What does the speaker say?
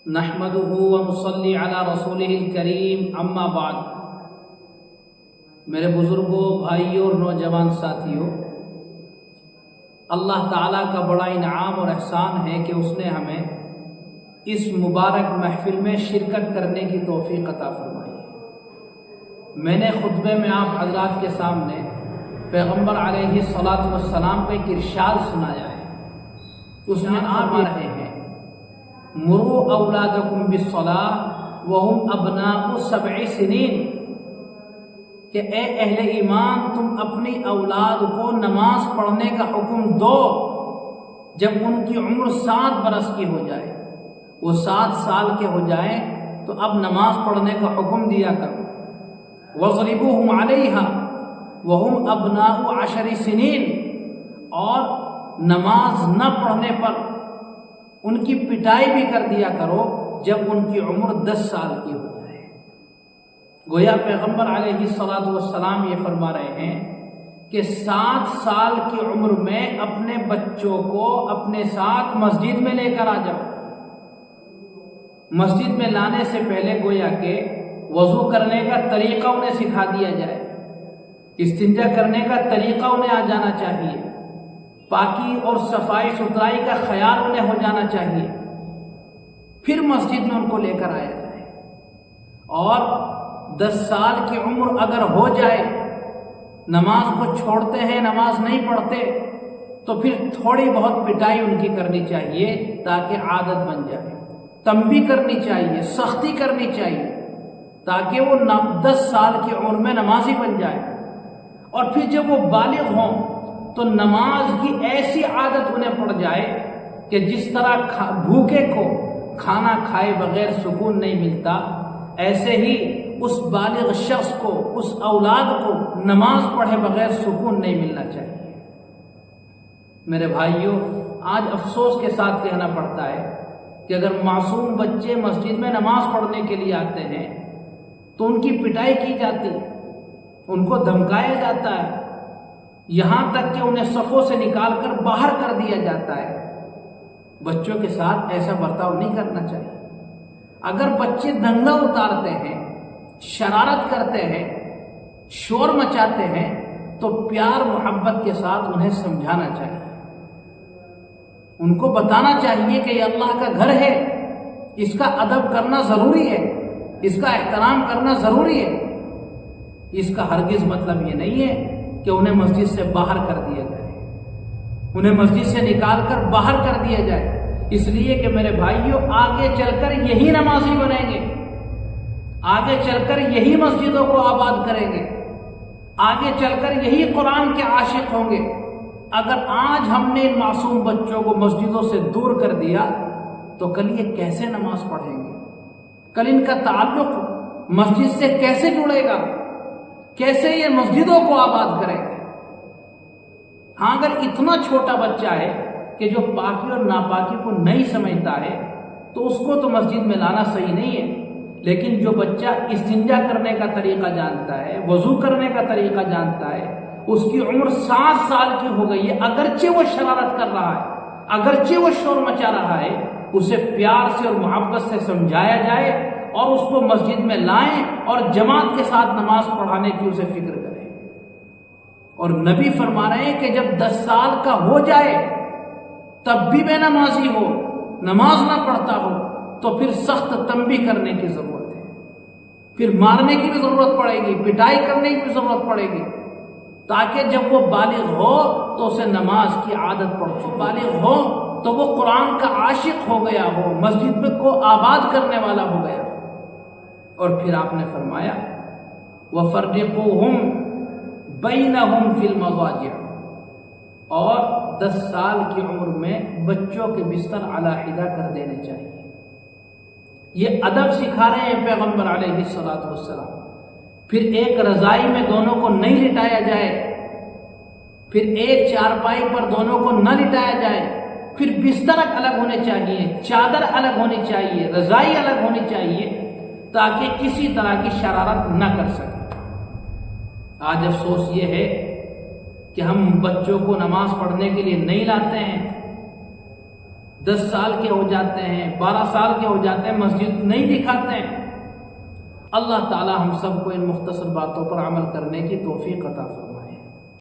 نحمده ونصلي على رسوله الكريم اما بعد۔ میرے بزرگوں، بھائیوں اور نوجوان ساتھیوں، اللہ تعالیٰ کا بڑا انعام اور احسان ہے کہ اس نے ہمیں اس مبارک محفل میں شرکت کرنے کی توفیق عطا فرمائی ہے۔ میں نے خطبے میں آپ حضرات کے سامنے پیغمبر علیہ الصلاۃ والسلام کا ایک ارشاد سنایا ہے۔ اس میں آپ رہے ہیں مروا اولادکم بالصلاۃ وہم ابناء 7 سنین، کہ اے اہل ایمان تم اپنی اولاد کو نماز پڑھنے کا حکم دو جب ان کی عمر 7 برس کی ہو جائے، وہ 7 سال کے ہو جائیں تو اب نماز پڑھنے کا حکم دیا کرو۔ وَاضْرِبُوهُمْ عَلَيْهَا وَهُمْ أَبْنَاءُ 10 سنین، اور نماز نہ پڑھنے پر ان کی پٹائی بھی کر دیا کرو جب ان کی عمر 10 سال کی ہو جائے۔ گویا پیغمبر علیہ الصلاۃ والسلام یہ فرما رہے ہیں کہ 7 سال کی عمر میں اپنے بچوں کو اپنے ساتھ مسجد میں لے کر آ جاؤ۔ مسجد میں لانے سے پہلے گویا کہ وضو کرنے کا طریقہ انہیں سکھا دیا جائے، استنجا کرنے کا طریقہ انہیں آ جانا چاہیے، پاکی اور صفائی ستھرائی کا خیال انہیں ہو جانا چاہیے، پھر مسجد میں ان کو لے کر آیا جائے۔ اور 10 سال کی عمر اگر ہو جائے، نماز کو چھوڑتے ہیں، نماز نہیں پڑھتے، تو پھر تھوڑی بہت پٹائی ان کی کرنی چاہیے تاکہ عادت بن جائے، تنبیہ کرنی چاہیے، سختی کرنی چاہیے تاکہ وہ 10 سال کی عمر میں نمازی بن جائے۔ اور پھر جب وہ بالغ ہوں تو نماز کی ایسی عادت انہیں پڑ جائے کہ جس طرح بھوکے کو کھانا کھائے بغیر سکون نہیں ملتا، ایسے ہی اس بالغ شخص کو، اس اولاد کو نماز پڑھے بغیر سکون نہیں ملنا چاہیے۔ میرے بھائیوں، آج افسوس کے ساتھ کہنا پڑتا ہے کہ اگر معصوم بچے مسجد میں نماز پڑھنے کے لیے آتے ہیں تو ان کی پٹائی کی جاتی ہے، ان کو دھمکایا جاتا ہے، یہاں تک کہ انہیں صفوں سے نکال کر باہر کر دیا جاتا ہے۔ بچوں کے ساتھ ایسا برتاؤ نہیں کرنا چاہیے۔ اگر بچے دنگا اتارتے ہیں، شرارت کرتے ہیں، شور مچاتے ہیں، تو پیار محبت کے ساتھ انہیں سمجھانا چاہیے، ان کو بتانا چاہیے کہ یہ اللہ کا گھر ہے، اس کا ادب کرنا ضروری ہے، اس کا احترام کرنا ضروری ہے۔ اس کا ہرگز مطلب یہ نہیں ہے کہ انہیں مسجد سے باہر کر دیا جائے، انہیں مسجد سے نکال کر باہر کر دیا جائے، اس لیے کہ میرے بھائیوں آگے چل کر یہی نمازی بنیں گے، آگے چل کر یہی مسجدوں کو آباد کریں گے، آگے چل کر یہی قرآن کے عاشق ہوں گے۔ اگر آج ہم نے ان معصوم بچوں کو مسجدوں سے دور کر دیا تو کل یہ کیسے نماز پڑھیں گے؟ کل ان کا تعلق مسجد سے کیسے جڑے گا؟ کیسے یہ مسجدوں کو آباد کریں گے؟ ہاں، اگر اتنا چھوٹا بچہ ہے کہ جو پاکی اور ناپاکی کو نہیں سمجھتا ہے تو اس کو تو مسجد میں لانا صحیح نہیں ہے، لیکن جو بچہ استنجا کرنے کا طریقہ جانتا ہے، وضو کرنے کا طریقہ جانتا ہے، اس کی عمر 7 سال کی ہو گئی ہے، اگرچہ وہ شرارت کر رہا ہے، اگرچہ وہ شور مچا رہا ہے، اسے پیار سے اور محبت سے سمجھایا جائے اور اس کو مسجد میں لائیں اور جماعت کے ساتھ نماز پڑھانے کی اسے فکر کریں۔ اور نبی فرما رہے ہیں کہ جب 10 سال کا ہو جائے تب بھی بے نمازی ہو، نماز نہ پڑھتا ہو، تو پھر سخت تنبیہ کرنے کی ضرورت ہے، پھر مارنے کی بھی ضرورت پڑے گی، پٹائی کرنے کی بھی ضرورت پڑے گی، تاکہ جب وہ بالغ ہو تو اسے نماز کی عادت پڑ چکے، بالغ ہو تو وہ قرآن کا عاشق ہو گیا ہو، مسجد میں کو آباد کرنے والا ہو گیا۔ اور پھر آپ نے فرمایا وَفَرِّقُوهُمْ بَيْنَهُمْ فِي الْمَضَاجِعِ، اور 10 سال کی عمر میں بچوں کے بستر علیحدہ کر دینے چاہیے۔ یہ ادب سکھا رہے ہیں پیغمبر علیہ الصلاۃ والسلام۔ پھر ایک رضائی میں دونوں کو نہیں لٹایا جائے، پھر ایک چارپائی پر دونوں کو نہ لٹایا جائے، پھر بستر الگ ہونے چاہیے، چادر الگ ہونی چاہیے، رضائی الگ ہونی چاہیے، تاکہ کسی طرح کی شرارت نہ کر سکے۔ آج افسوس یہ ہے کہ ہم بچوں کو نماز پڑھنے کے لیے نہیں لاتے ہیں، 10 سال کے ہو جاتے ہیں، 12 سال کے ہو جاتے ہیں، مسجد نہیں دکھاتے ہیں۔ اللہ تعالی ہم سب کو ان مختصر باتوں پر عمل کرنے کی توفیق عطا فرمائے۔